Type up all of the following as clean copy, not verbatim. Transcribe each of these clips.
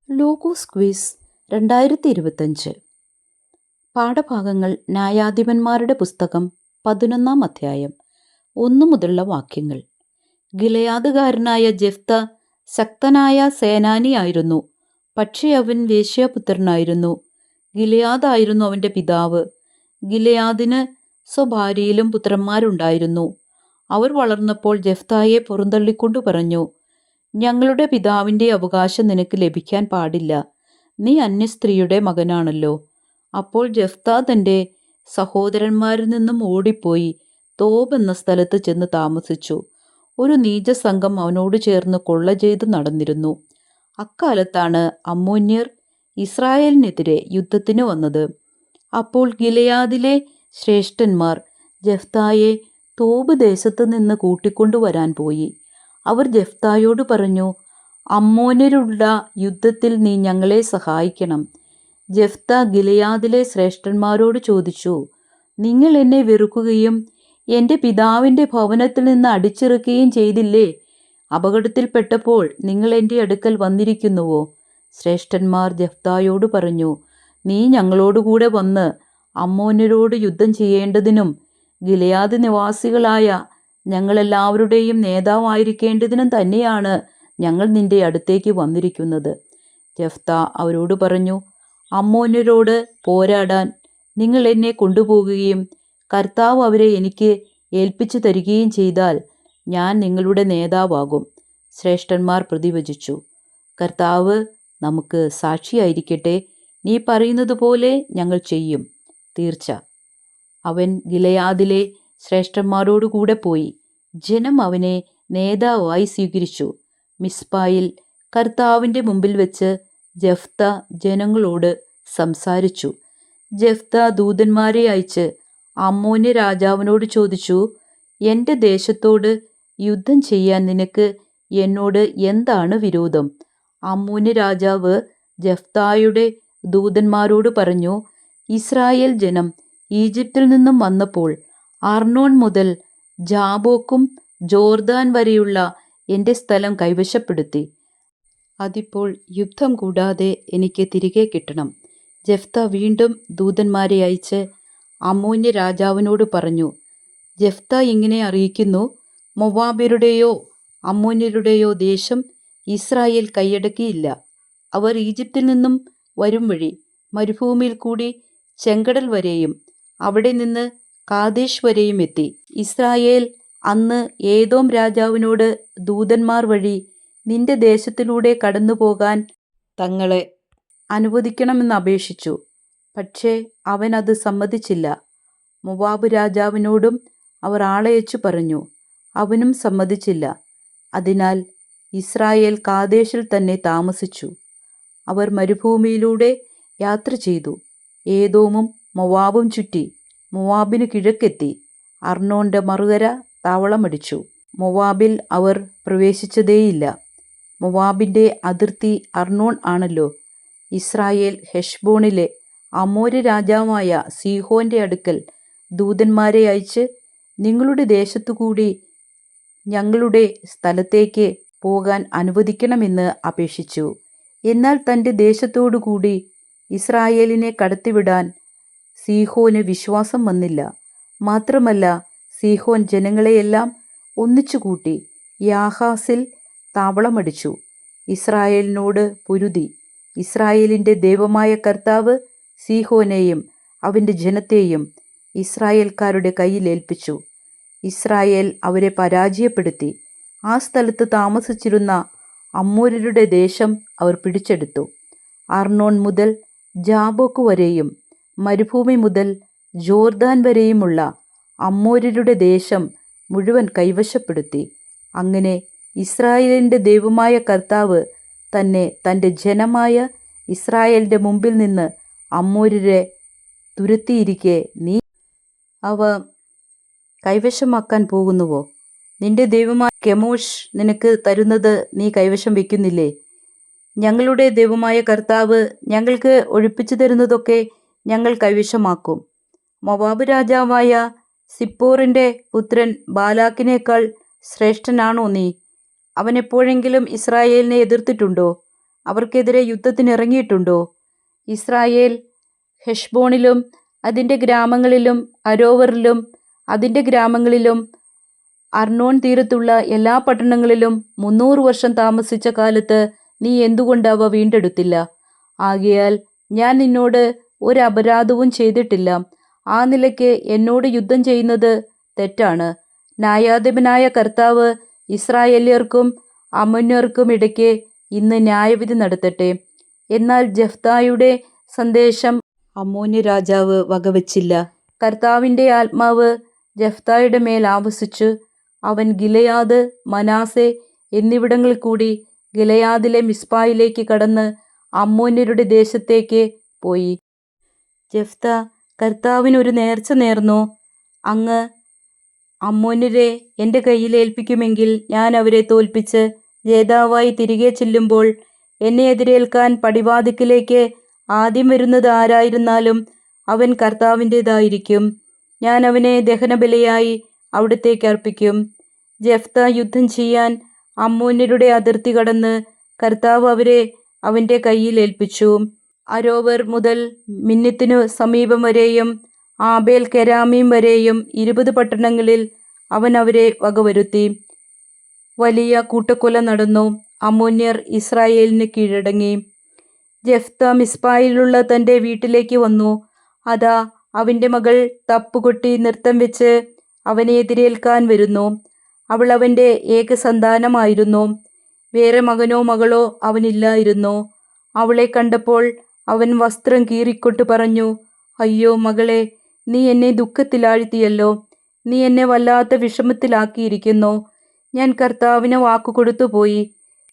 Logos quiz 2025 പാഠഭാഗങ്ങൾ ന്യായാധിപന്മാരുടെ പുസ്തകം 11-ാം അധ്യായം 1 മുതലുള്ള വാക്യങ്ങൾ. ഗിലെയാദുകാരനായ ജെഫ്ത ശക്തനായ സേനാനിയായിരുന്നു, പക്ഷേ അവൻ വേശ്യാപുത്രനായിരുന്നു. ഗിലെയാദായിരുന്നു അവൻ്റെ പിതാവ്. ഗിലെയാദിന് സ്വഭാര്യയിലും പുത്രന്മാരുണ്ടായിരുന്നു. അവർ വളർന്നപ്പോൾ ജെഫ്തായെ പുറന്തള്ളിക്കൊണ്ടു പറഞ്ഞു, ഞങ്ങളുടെ പിതാവിൻ്റെ അവകാശം നിനക്ക് ലഭിക്കാൻ പാടില്ല. നീ അന്യസ്ത്രീയുടെ മകനാണല്ലോ. അപ്പോൾ ജെഫ്ത തൻ്റെ സഹോദരന്മാരിൽ നിന്നും ഓടിപ്പോയി തോബ് എന്ന സ്ഥലത്ത് ചെന്ന് താമസിച്ചു. ഒരു നീചസംഘം അവനോട് ചേർന്ന് കൊള്ള ചെയ്ത് നടന്നിരുന്നു. അക്കാലത്താണ് അമ്മോന്യർ ഇസ്രായേലിനെതിരെ യുദ്ധത്തിന് വന്നത്. അപ്പോൾ ഗിലെയാദിലെ ശ്രേഷ്ഠന്മാർ ജെഫ്തായെ തോബ് ദേശത്ത് നിന്ന് കൂട്ടിക്കൊണ്ടുവരാൻ പോയി. അവർ ജെഫ്തായോട് പറഞ്ഞു, അമ്മോന്യരുള്ള യുദ്ധത്തിൽ നീ ഞങ്ങളെ സഹായിക്കണം. ജെഫ്ത ഗിലെയാദിലെ ശ്രേഷ്ഠന്മാരോട് ചോദിച്ചു, നിങ്ങൾ എന്നെ വെറുക്കുകയും എൻ്റെ പിതാവിൻ്റെ ഭവനത്തിൽ നിന്ന് അടിച്ചിറക്കുകയും ചെയ്തില്ലേ? അപകടത്തിൽപ്പെട്ടപ്പോൾ നിങ്ങൾ എൻ്റെ അടുക്കൽ വന്നിരിക്കുന്നുവോ? ശ്രേഷ്ഠന്മാർ ജെഫ്തായോട് പറഞ്ഞു, നീ ഞങ്ങളോടുകൂടെ വന്ന് അമ്മോന്യരോട് യുദ്ധം ചെയ്യേണ്ടതിനും ഗിലെയാദ് നിവാസികളായ ഞങ്ങളെല്ലാവരുടെയും നേതാവായിരിക്കേണ്ടതിനും തന്നെയാണ് ഞങ്ങൾ നിന്റെ അടുത്തേക്ക് വന്നിരിക്കുന്നത്. ജെഫ്ത അവരോട് പറഞ്ഞു, അമ്മോന്യരോട് പോരാടാൻ നിങ്ങൾ എന്നെ കൊണ്ടുപോകുകയും കർത്താവ് അവരെ എനിക്ക് ഏൽപ്പിച്ചു തരികയും ചെയ്താൽ ഞാൻ നിങ്ങളുടെ നേതാവാകും. ശ്രേഷ്ഠന്മാർ പ്രതിവചിച്ചു, കർത്താവ് നമുക്ക് സാക്ഷിയായിരിക്കട്ടെ, നീ പറയുന്നത് പോലെ ഞങ്ങൾ ചെയ്യും, തീർച്ച. അവൻ ഗിലെയാദിലെ ശ്രേഷ്ഠന്മാരോടുകൂടെ പോയി. ജനം അവനെ നേതാവായി സ്വീകരിച്ചു. മിസ്പായിൽ കർത്താവിൻ്റെ മുമ്പിൽ വെച്ച് ജെഫ്ത ജനങ്ങളോട് സംസാരിച്ചു. ജെഫ്ത ദൂതന്മാരെ അയച്ച് അമ്മോന്യ രാജാവിനോട് ചോദിച്ചു, എൻ്റെ ദേശത്തോട് യുദ്ധം ചെയ്യാൻ നിനക്ക് എന്നോട് എന്താണ് വിരോധം? അമ്മോന്യ രാജാവ് ജെഫ്തായുടെ ദൂതന്മാരോട് പറഞ്ഞു, ഇസ്രായേൽ ജനം ഈജിപ്തിൽ നിന്നും വന്നപ്പോൾ അർണോൻ മുതൽ ജാബോക്കും ജോർദാൻ വരെയുള്ള എൻ്റെ സ്ഥലം കൈവശപ്പെടുത്തി. അതിപ്പോൾ യുദ്ധം കൂടാതെ എനിക്ക് തിരികെ കിട്ടണം. ജെഫ്ത വീണ്ടും ദൂതന്മാരെ അയച്ച് അമ്മോന്യ രാജാവിനോട് പറഞ്ഞു, ജെഫ്ത ഇങ്ങനെ അറിയിക്കുന്നു, മൊവാബ്യരുടെയോ അമ്മോന്യരുടെയോ ദേശം ഇസ്രായേൽ കൈയടക്കിയില്ല. അവർ ഈജിപ്തിൽ നിന്നും വരും വഴി മരുഭൂമിയിൽ കൂടി ചെങ്കടൽ വരെയും അവിടെ നിന്ന് കാദേശ് വരെയും എത്തി. ഇസ്രായേൽ അന്ന് ഏദോം രാജാവിനോട് ദൂതന്മാർ വഴി നിന്റെ ദേശത്തിലൂടെ കടന്നു പോകാൻ തങ്ങളെ അനുവദിക്കണമെന്ന് അപേക്ഷിച്ചു. പക്ഷേ അവൻ അത് സമ്മതിച്ചില്ല. മൊവാബ് രാജാവിനോടും അവർ ആളയച്ചു പറഞ്ഞു, അവനും സമ്മതിച്ചില്ല. അതിനാൽ ഇസ്രായേൽ കാദേശിൽ തന്നെ താമസിച്ചു. അവർ മരുഭൂമിയിലൂടെ യാത്ര ചെയ്തു. ഏദോമും മൊവാബും ചുറ്റി മൊവാബിന് കിഴക്കെത്തി. അർണോന്റെ മറുകര താവളമടിച്ചു. മൊവാബിൽ അവർ പ്രവേശിച്ചതേയില്ല. മൊവാബിൻ്റെ അതിർത്തി അർണോൻ ആണല്ലോ. ഇസ്രായേൽ ഹെഷ്ബോണിലെ അമോര്യ രാജാവായ സീഹോന്റെ അടുക്കൽ ദൂതന്മാരെ അയച്ച് നിങ്ങളുടെ ദേശത്തുകൂടി ഞങ്ങളുടെ സ്ഥലത്തേക്ക് പോകാൻ അനുവദിക്കണമെന്ന് അപേക്ഷിച്ചു. എന്നാൽ തൻ്റെ ദേശത്തോടുകൂടി ഇസ്രായേലിനെ കടത്തിവിടാൻ സീഹോന് വിശ്വാസം വന്നില്ല. മാത്രമല്ല, സീഹോൻ ജനങ്ങളെയെല്ലാം ഒന്നിച്ചുകൂട്ടി യാഹാസിൽ താവളമടിച്ചു. ഇസ്രായേലിനോട് പൊരുതി. ഇസ്രായേലിൻ്റെ ദൈവമായ കർത്താവ് സീഹോനെയും അവൻ്റെ ജനത്തെയും ഇസ്രായേൽക്കാരുടെ കയ്യിൽ ഏൽപ്പിച്ചു. ഇസ്രായേൽ അവരെ പരാജയപ്പെടുത്തി. ആ സ്ഥലത്ത് താമസിച്ചിരുന്ന അമ്മോര്യരുടെ ദേശം അവർ പിടിച്ചെടുത്തു. അർണോൻ മുതൽ ജാബോക്ക് വരെയും മരുഭൂമി മുതൽ ജോർദാൻ വരെയുമുള്ള അമ്മോര്യരുടെ ദേശം മുഴുവൻ കൈവശപ്പെടുത്തി. അങ്ങനെ ഇസ്രായേലിൻ്റെ ദൈവമായ കർത്താവ് തന്നെ തൻ്റെ ജനമായ ഇസ്രായേലിൻ്റെ മുമ്പിൽ നിന്ന് അമ്മോര്യരെ തുരത്തിയിരിക്കെ നീ അവ കൈവശമാക്കാൻ പോകുന്നുവോ? നിന്റെ ദൈവമായ കെമോഷ് നിനക്ക് തരുന്നത് നീ കൈവശം വയ്ക്കുന്നില്ലേ? ഞങ്ങളുടെ ദൈവമായ കർത്താവ് ഞങ്ങൾക്ക് ഒഴിപ്പിച്ചു തരുന്നതൊക്കെ ഞങ്ങൾ കൈവശമാക്കും. മൊവാബ് രാജാവായ സിപ്പോറിൻ്റെ പുത്രൻ ബാലാക്കിനേക്കാൾ ശ്രേഷ്ഠനാണോ നീ? അവൻ എപ്പോഴെങ്കിലും ഇസ്രായേലിനെ എതിർത്തിട്ടുണ്ടോ? അവർക്കെതിരെ യുദ്ധത്തിനിറങ്ങിയിട്ടുണ്ടോ? ഇസ്രായേൽ ഹെഷ്ബോണിലും അതിൻ്റെ ഗ്രാമങ്ങളിലും അരോവറിലും അതിൻ്റെ ഗ്രാമങ്ങളിലും അർണോൻ തീരത്തുള്ള എല്ലാ പട്ടണങ്ങളിലും 300 വർഷം താമസിച്ച കാലത്ത് നീ എന്തുകൊണ്ട് അവ വീണ്ടെടുത്തില്ല? ആകയാൽ ഞാൻ നിന്നോട് ഒരു അപരാധവും ചെയ്തിട്ടില്ല. ആ നിലയ്ക്ക് എന്നോട് യുദ്ധം ചെയ്യുന്നത് തെറ്റാണ്. ന്യായാധിപനായ കർത്താവ് ഇസ്രായേല്യർക്കും അമ്മോന്യർക്കും ഇടയ്ക്ക് ഇന്ന് ന്യായവിധി നടത്തട്ടെ. എന്നാൽ ജെഫ്തായുടെ സന്ദേശം അമ്മോന്യ രാജാവ് വകവച്ചില്ല. കർത്താവിൻ്റെ ആത്മാവ് ജെഫ്തായുടെ മേൽ ആവസിച്ചു. അവൻ ഗിലെയാദ്, മനാസെ എന്നിവിടങ്ങളിൽ കൂടി ഗിലെയാദിലെ മിസ്പായിലേക്ക് കടന്ന് അമ്മോന്യരുടെ ദേശത്തേക്ക് പോയി. ജെഫ്ത കർത്താവിനൊരു നേർച്ച നേർന്നു. അങ്ങ് അമ്മോന്യരെ എൻ്റെ കയ്യിൽ ഏൽപ്പിക്കുമെങ്കിൽ ഞാൻ അവരെ തോൽപ്പിച്ച് ജേതാവായി തിരികെ ചെല്ലുമ്പോൾ എന്നെ എതിരേൽക്കാൻ പടിവാതിക്കലേക്ക് ആദ്യം വരുന്നത് ആരായിരുന്നാലും അവൻ കർത്താവിൻ്റേതായിരിക്കും. ഞാൻ അവനെ ദഹനബലിയായി അവിടത്തേക്ക് അർപ്പിക്കും. ജെഫ്ത യുദ്ധം ചെയ്യാൻ അമ്മോന്യരുടെ അതിർത്തി കടന്ന് കർത്താവ് അവരെ അവൻ്റെ കയ്യിൽ ഏൽപ്പിച്ചു. അരോവർ മുതൽ മിന്നത്തിനു സമീപം വരെയും ആബേൽ കെരാമീം വരെയും 20 പട്ടണങ്ങളിൽ അവൻ അവരെ വകവരുത്തി. വലിയ കൂട്ടക്കൊല നടന്നു. അമ്മോന്യർ ഇസ്രായേലിന് കീഴടങ്ങി. ജെഫ്ത മിസ്പായിലുള്ള തൻ്റെ വീട്ടിലേക്ക് വന്നു. അതാ അവൻ്റെ മകൾ തപ്പുകൊട്ടി നൃത്തം വെച്ച് അവനെ എതിരേൽക്കാൻ വരുന്നു. അവൾ അവൻ്റെ ഏകസന്താനമായിരുന്നു. വേറെ മകനോ മകളോ അവനില്ലായിരുന്നു. അവളെ കണ്ടപ്പോൾ അവൻ വസ്ത്രം കീറിക്കൊണ്ട് പറഞ്ഞു, അയ്യോ മകളെ, നീ എന്നെ ദുഃഖത്തിലാഴ്ത്തിയല്ലോ. നീ എന്നെ വല്ലാത്ത വിഷമത്തിലാക്കിയിരിക്കുന്നു. ഞാൻ കർത്താവിന് വാക്കുകൊടുത്തു പോയി.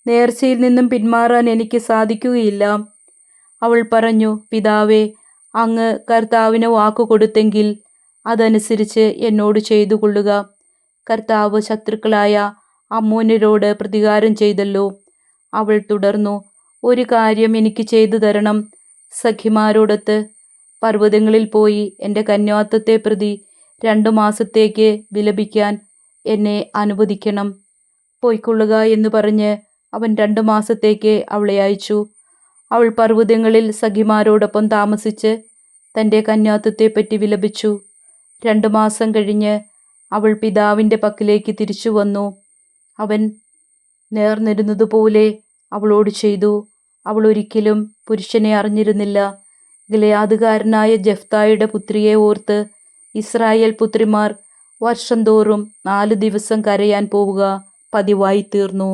നേർച്ചയിൽ നിന്നും പിന്മാറാൻ എനിക്ക് സാധിക്കുകയില്ല. അവൾ പറഞ്ഞു, പിതാവേ, അങ്ങ് കർത്താവിന് വാക്കുകൊടുത്തെങ്കിൽ അതനുസരിച്ച് എന്നോട് ചെയ്തു കൊള്ളുക. കർത്താവ് ശത്രുക്കളായ അമ്മോന്യരോട് പ്രതികാരം ചെയ്തല്ലോ. അവൾ തുടർന്നു, ഒരു കാര്യം എനിക്ക് ചെയ്തു തരണം. സഖിമാരോടൊത്ത് പർവ്വതങ്ങളിൽ പോയി എൻ്റെ കന്യാത്വത്തെ പ്രതി 2 മാസത്തേക്ക് വിലപിക്കാൻ എന്നെ അനുവദിക്കണം. പോയിക്കൊള്ളുക എന്ന് പറഞ്ഞ് അവൻ 2 മാസത്തേക്ക് അവളെ അയച്ചു. അവൾ പർവ്വതങ്ങളിൽ സഖിമാരോടൊപ്പം താമസിച്ച് തൻ്റെ കന്യാത്വത്തെപ്പറ്റി വിലപിച്ചു. 2 മാസം കഴിഞ്ഞ് അവൾ പിതാവിൻ്റെ പക്കലേക്ക് തിരിച്ചു വന്നു. അവൻ നേർന്നിരുന്നതുപോലെ അവളോട് ചെയ്തു. അവൾ ഒരിക്കലും പുരുഷനെ അറിഞ്ഞിരുന്നില്ല. ഗിലെയാദുകാരനായ ജെഫ്തായുടെ പുത്രിയെ ഓർത്ത് ഇസ്രായേൽ പുത്രിമാർ വർഷം തോറും 4 ദിവസം കരയാൻ പോവുക പതിവായി തീർന്നു.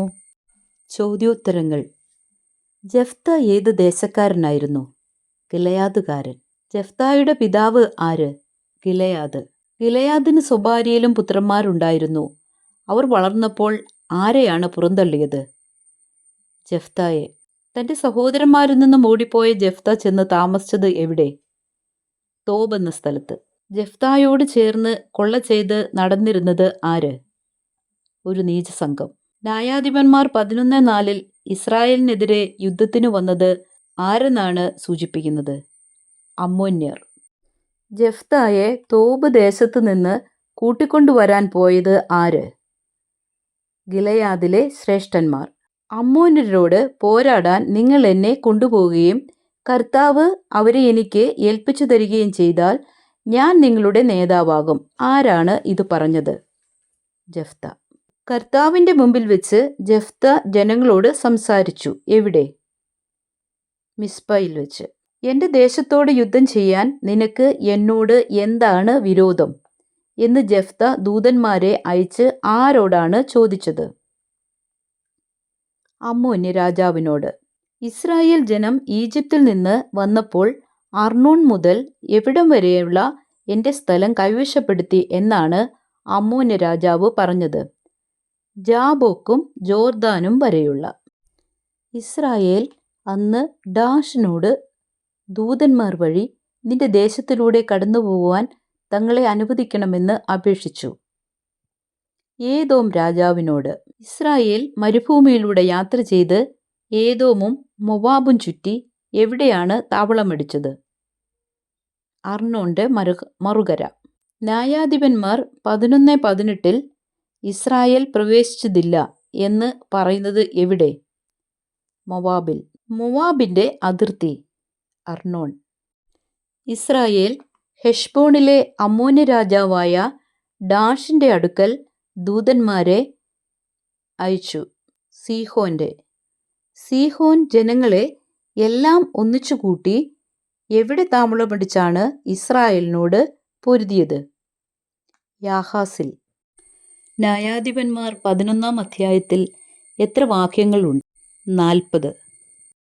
ചോദ്യോത്തരങ്ങൾ. ജെഫ്ത ഏത് ദേശക്കാരനായിരുന്നു? ഗിലെയാദുകാരൻ. ജെഫ്തായുടെ പിതാവ് ആര്? ഗിലെയാദ്. ഗിലെയാദിന് സ്വഭാര്യയിലും പുത്രന്മാരുണ്ടായിരുന്നു. അവർ വളർന്നപ്പോൾ ആരെയാണ് പുറന്തള്ളിയത്? ജെഫ്തായെ. തൻ്റെ സഹോദരന്മാരിൽ നിന്നും ഓടിപ്പോയ ജെഫ്ത ചെന്ന് താമസിച്ചത് എവിടെ? തോബ് എന്ന സ്ഥലത്ത്. ജെഫ്തായോട് ചേർന്ന് കൊള്ള ചെയ്ത് നടന്നിരുന്നത് ആര്? ഒരു നീചസംഘം. ന്യായാധിപന്മാർ 11:4 ഇസ്രായേലിനെതിരെ യുദ്ധത്തിന് വന്നത് ആരെന്നാണ് സൂചിപ്പിക്കുന്നത്? അമ്മോന്യർ. ജെഫ്തായെ തോബ് ദേശത്ത് നിന്ന് കൂട്ടിക്കൊണ്ടുവരാൻ പോയത് ആര്? ഗിലെയാദിലെ ശ്രേഷ്ഠന്മാർ. അമ്മോന്യരോട് പോരാടാൻ നിങ്ങൾ എന്നെ കൊണ്ടുപോവുകയും കർത്താവ് അവരെ എനിക്ക് ഏൽപ്പിച്ചു തരികയും ചെയ്താൽ ഞാൻ നിങ്ങളുടെ നേതാവാകും. ആരാണ് ഇത് പറഞ്ഞത്? ജെഫ്ത. കർത്താവിൻ്റെ മുമ്പിൽ വെച്ച് ജെഫ്ത ജനങ്ങളോട് സംസാരിച്ചു. എവിടെ? മിസ്പയിൽ വെച്ച്. എൻ്റെ ദേശത്തോട് യുദ്ധം ചെയ്യാൻ നിനക്ക് എന്നോട് എന്താണ് വിരോധം എന്ന് ജെഫ്ത ദൂതന്മാരെ അയച്ച് ആരോടാണ് ചോദിച്ചത്? അമ്മോന്യ രാജാവിനോട്. ഇസ്രായേൽ ജനം ഈജിപ്തിൽ നിന്ന് വന്നപ്പോൾ അർണോൺ മുതൽ എവിടം വരെയുള്ള എൻ്റെ സ്ഥലം കൈവശപ്പെടുത്തി എന്നാണ് അമ്മോന്യ രാജാവ് പറഞ്ഞത്. ജാബോക്കും ജോർദാനും വരെയുള്ള. ഇസ്രായേൽ അന്ന് ഡാഷിനോട് ദൂതന്മാർ വഴി നിന്റെ ദേശത്തിലൂടെ കടന്നു പോകുവാൻ തങ്ങളെ അനുവദിക്കണമെന്ന് അപേക്ഷിച്ചു. ഏദോം രാജാവിനോട്. ഇസ്രായേൽ മരുഭൂമിയിലൂടെ യാത്ര ചെയ്ത് ഏദോമും മൊവാബും ചുറ്റി എവിടെയാണ് താവളമടിച്ചത്? അർണോന്റെ മറുകര. ന്യായാധിപന്മാർ 11:18 ഇസ്രായേൽ പ്രവേശിച്ചതില്ല എന്ന് പറയുന്നത് എവിടെ? മൊവാബിൽ. മോവാബിൻ്റെ അതിർത്തി അർണോൺ. ഇസ്രായേൽ ഹെഷ്ബോണിലെ അമ്മോന്യ രാജാവായ ഡാഷിൻ്റെ അടുക്കൽ ദൂതന്മാരെ അയച്ചു. സീഹോൻ ജനങ്ങളെ എല്ലാം ഒന്നിച്ചുകൂട്ടി എവിടെ താവളമടിച്ചാണ് ഇസ്രായേലിനോട് പൊരുതിയത്? യാഹാസിൽ. ന്യായാധിപന്മാർ 11-ാം അധ്യായത്തിൽ എത്ര വാക്യങ്ങളുണ്ട്? 40.